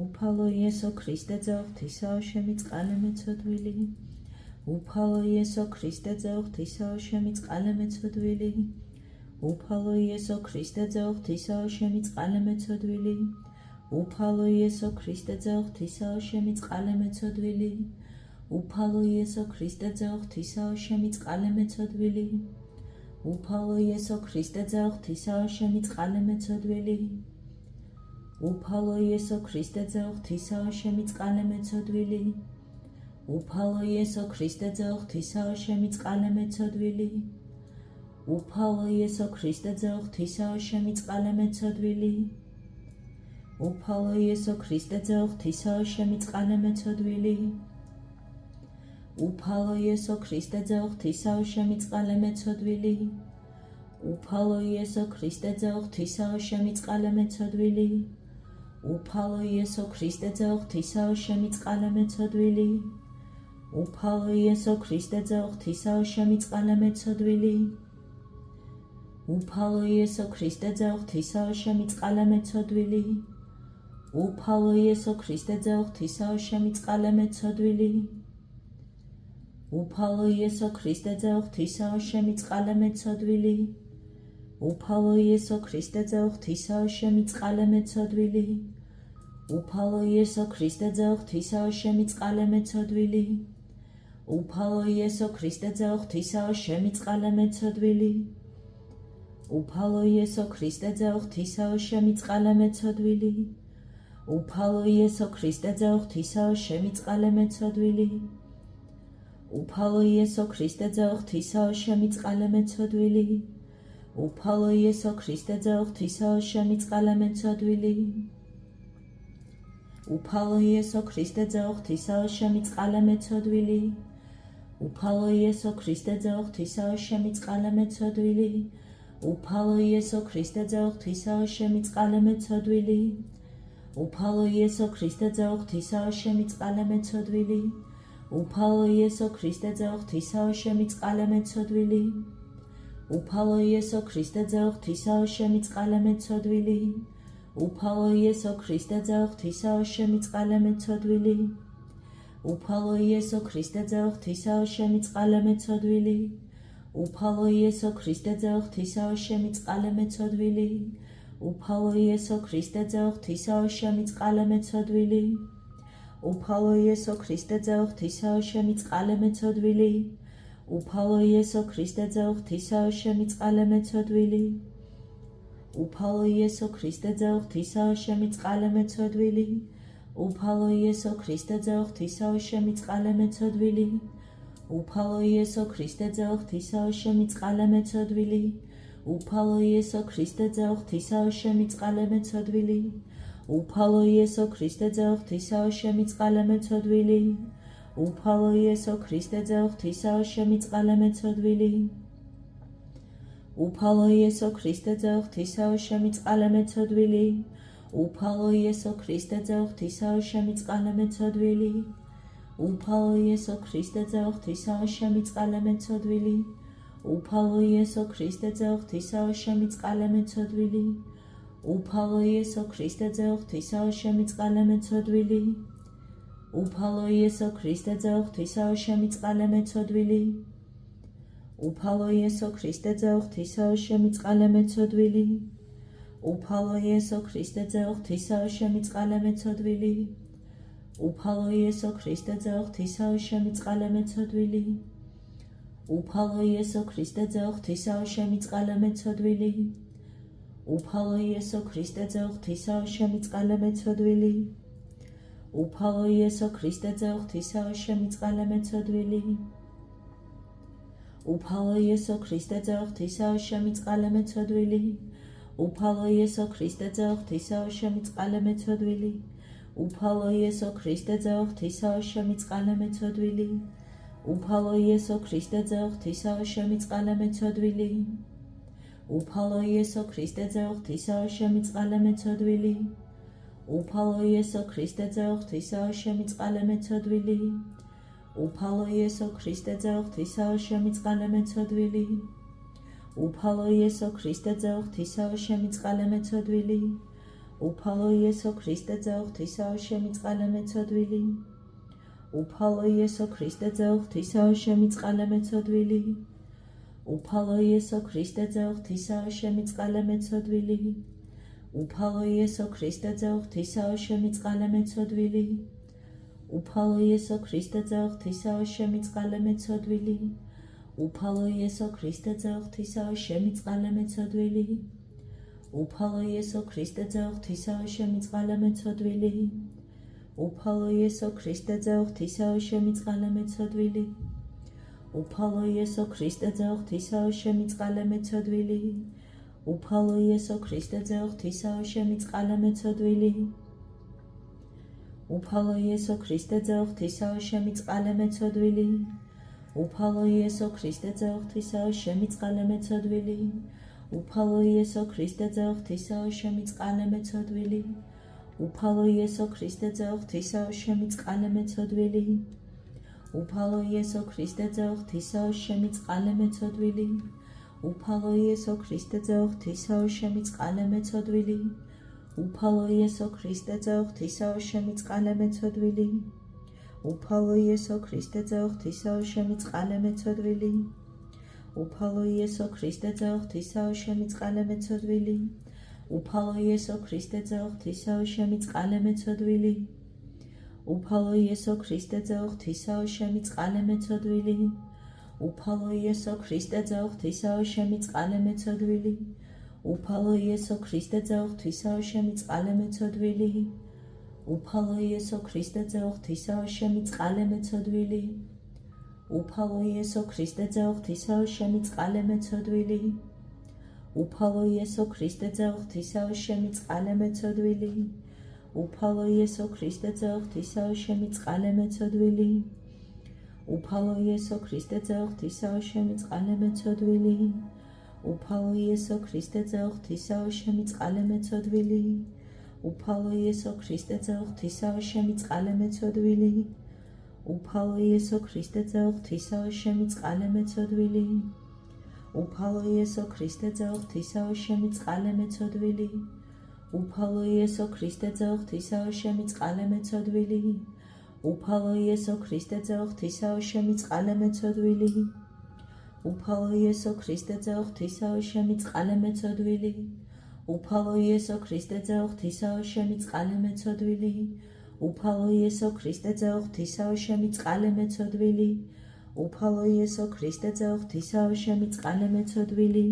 უფალო იესო ქრისტე ღვთისაო შემიწყალე მეცოდვილი უფალო იესო ქრისტე ღვთისაო შემიწყალე მეცოდვილი უფალო იესო ქრისტე ღვთისაო შემიწყალე მეცოდვილი უფალო იესო ქრისტე ღვთისაო შემიწყალე მეცოდვილი უფალო იესო ქრისტე ღვთისაო შემიწყალე მეცოდვილი უფალო იესო ქრისტე ღვთისაო შემიწყალე მეცოდვილი უფალო იესო ქრისტე ღვთისაო შემიწყალე მეცოდვილი უფალო იესო ქრისტე ღვთისაო შემიწყალე მეცოდვილი უფალო იესო ქრისტე ღვთისაო შემიწყალე მეცოდვილი უფალო იესო ქრისტე ღვთისაო შემიწყალე მეცოდვილი უფალო იესო ქრისტე ღვთისაო შემიწყალე მეცოდვილი უფალო იესო ქრისტე ღვთისაო შემიწყალე მეცოდვილი უფალო იესო ქრისტე ღვთისაო შემიწყალე მეცოდვილი უფალო იესო ქრისტე ღვთისაო შემიწყალე მეცოდვილი უფალო იესო ქრისტე ღვთისაო შემიწყალე მეცოდვილი უფალო იესო ქრისტე ღვთისაო შემიწყალე მეცოდვილი უფალო იესო ქრისტე ღვთისაო შემიწყალე მეცოდვილი უფალო იესო ქრისტე ღვთისაო შემიწყალე მეცოდვილი უფალო იესო ქრისტე ღვთისაო შემიწყალე მეცოდვილი უფალო იესო ქრისტე ღვთისაო შემიწყალე მეცოდვილი უფალო იესო ქრისტე ღვთისაო შემიწყალე მეცოდვილი უფალო იესო ქრისტე ღვთისაო შემიწყალე მეცოდვილი უფალო იესო ქრისტე ღვთისაო შემიწყალე მეცოდვილი უფალო იესო ქრისტე ღვთისაო შემიწყალე მეცოდვილი უფალო იესო ქრისტე ღვთისაო შემიწყალე მეცოდვილი უფალო იესო ქრისტე ღვთისაო შემიწყალე მეცოდვილი უფალო იესო ქრისტე ღვთისაო შემიწყალე მეცოდვილი უფალო იესო ქრისტე ღვთისაო შემიწყალე მეცოდვილი უფალო იესო ქრისტე ღვთისაო შემიწყალე მეცოდვილი უფალო იესო ქრისტე ღვთისაო შემიწყალე მეცოდვილი უფალო იესო ქრისტე ღვთისაო შემიწყალე მეცოდვილი უფალო იესო ქრისტე ღვთისაო შემიწყალე მეცოდვილი უფალო იესო ქრისტე ღვთისაო შემიწყალე მეცოდვილი უფალო იესო ქრისტე ღვთისაო შემიწყალე მეცოდვილი უფალო იესო ქრისტე ღვთისაო შემიწყალე მეცოდვილი უფალო იესო ქრისტე ღვთისაო შემიწყალე მეცოდვილი უფალო იესო ქრისტე ღვთისაო შემიწყალე მეცოდვილი უფალო იესო ქრისტე ღვთისაო შემიწყალე მეცოდვილი უფალო იესო ქრისტე ღვთისაო შემიწყალე მეცოდვილი უფალო იესო ქრისტე ღვთისაო შემიწყალე მეცოდვილი უფალო იესო ქრისტე ღვთისაო შემიწყალე მეცოდვილი უფალო იესო ქრისტე ღვთისაო შემიწყალე მეცოდვილი უფალო იესო ქრისტე ღვთისაო შემიწყალე მეცოდვილი უფალო იესო ქრისტე ღვთისაო შემიწყალე მეცოდვილი უფალო იესო ქრისტე ღვთისაო შემიწყალე მეცოდვილი უფალო იესო ქრისტე ღვთისაო შემიწყალე მეცოდვილი უფალო იესო ქრისტე ღვთისაო შემიწყალე მეცოდვილი უფალო იესო ქრისტე ღვთისაო შემიწყალე მეცოდვილი უფალო იესო ქრისტე ღვთისაო შემიწყალე მეცოდვილი უფალო იესო ქრისტე ღვთისაო შემიწყალე მეცოდვილი უფალო იესო ქრისტე ღვთისაო შემიწყალე მეცოდვილი უფალო იესო ქრისტე ღვთისაო შემიწყალე მეცოდვილი უფალო იესო ქრისტე ღვთისაო შემიწყალე მეცოდვილი უფალო იესო ქრისტე ღვთისაო შემიწყალე მეცოდვილი უფალო იესო ქრისტე ღვთისაო შემიწყალე მეცოდვილი უფალო იესო ქრისტე ღვთისაო შემიწყალე მეცოდვილი უფალო იესო ქრისტე ღვთისაო შემიწყალე მეცოდვილი უფალო იესო ქრისტე ღვთისაო შემიწყალე მეცოდვილი უფალო იესო ქრისტე ღვთისაო შემიწყალე მეცოდვილი უფალო იესო ქრისტე ღვთისაო შემიწყალე მეცოდვილი უფალო იესო ქრისტე ღვთისაო შემიწყალე მეცოდვილი უფალო იესო ქრისტე ღვთისაო შემიწყალე მეცოდვილი უფალო იესო ქრისტე ძეო ღვთისაო შემიწყალე მეცოდვილი უფალო იესო ქრისტე ძეო ღვთისაო შემიწყალე მეცოდვილი უფალო იესო ქრისტე ძეო ღვთისაო შემიწყალე მეცოდვილი უფალო იესო ქრისტე ძეო ღვთისაო შემიწყალე მეცოდვილი უფალო იესო ქრისტე ძეო ღვთისაო შემიწყალე მეცოდვილი უფალო იესო ქრისტე ძეო ღვთისაო შემიწყალე მეცოდვილი უფალო იესო ქრისტე ძეო ღვთისაო შემიწყალე მეცოდვილი უფალო იესო ქრისტე ძეო ღვთისაო შემიწყალე მეცოდვილი უფალო იესო ქრისტე ძეო ღვთისაო შემიწყალე მეცოდვილი უფალო იესო ქრისტე ძეო ღვთისაო შემიწყალე მეცოდვილი უფალო იესო ქრისტე ძეო ღვთისაო შემიწყალე მეცოდვილი უფალო იესო ქრისტე ძეო ღვთისაო შემიწყალე მეცოდვილი უფალო იესო ქრისტე ძეო ღვთისაო შემიწყალე მეცოდვილი უფალო იესო ქრისტე ძეო ღვთისაო შემიწყალე მეცოდვილი უფალო იესო ქრისტე ძეო ღვთისაო შემიწყალე მეცოდვილი უფალო იესო ქრისტე ძეო ღვთისაო შემიწყალე მეცოდვილი უფალო იესო ქრისტე ძეო ღვთისაო შემიწყალე მეცოდვილი უფალო იესო ქრისტე ძეო ღვთისაო შემიწყალე მეცოდვილი უფალო იესო ქრისტე ძეო ღვთისაო შემიწყალე მეცოდვილი უფალო იესო ქრისტე ძეო ღვთისაო შემიწყალე მეცოდვილი უფალო იესო ქრისტე ძეო ღვთისაო შემიწყალე მეცოდვილი უფალო იესო ქრისტე ძეო ღვთისაო შემიწყალე მეცოდვილი უფალო იესო ქრისტე ძეო ღვთისაო შემიწყალე მეცოდვილი უფალო იესო ქრისტე ძეო ღვთისაო შემიწყალე მეცოდვილი უფალო იესო ქრისტე ძეო ღვთისაო შემიწყალე მეცოდვილი უფალო იესო ქრისტე ძეო ღვთისაო შემიწყალე მეცოდვილი უფალო იესო ქრისტე ძეო ღვთისაო შემიწყალე მეცოდვილი უფალო იესო ქრისტე ძეო ღვთისაო შემიწყალე მეცოდვილი უფალო იესო ქრისტე ძეო ღვთისაო შემიწყალე მეცოდვილი უფალო იესო ქრისტე ძეო ღვთისაო შემიწყალე მეცოდვილი უფალო იესო ქრისტე ძეო ღვთისაო შემიწყალე მეცოდვილი უფალო იესო ქრისტე ძეო ღვთისაო შემიწყალე მეცოდვილი უფალო იესო ქრისტე ძეო ღვთისაო შემიწყალე მეცოდვილი უფალო იესო ქრისტე ძეო ღვთისაო შემიწყალე მეცოდვილი უფალო იესო ქრისტე ძეო ღვთისაო შემიწყალე მეცოდვილი უფალო იესო ქრისტე ძეო ღვთისაო შემიწყალე მეცოდვილი უფალო იესო ქრისტე ძეო ღვთისაო შემიწყალე მეცოდვილი უფალო იესო ქრისტე ძეო ღვთისაო შემიწყალე მეცოდვილი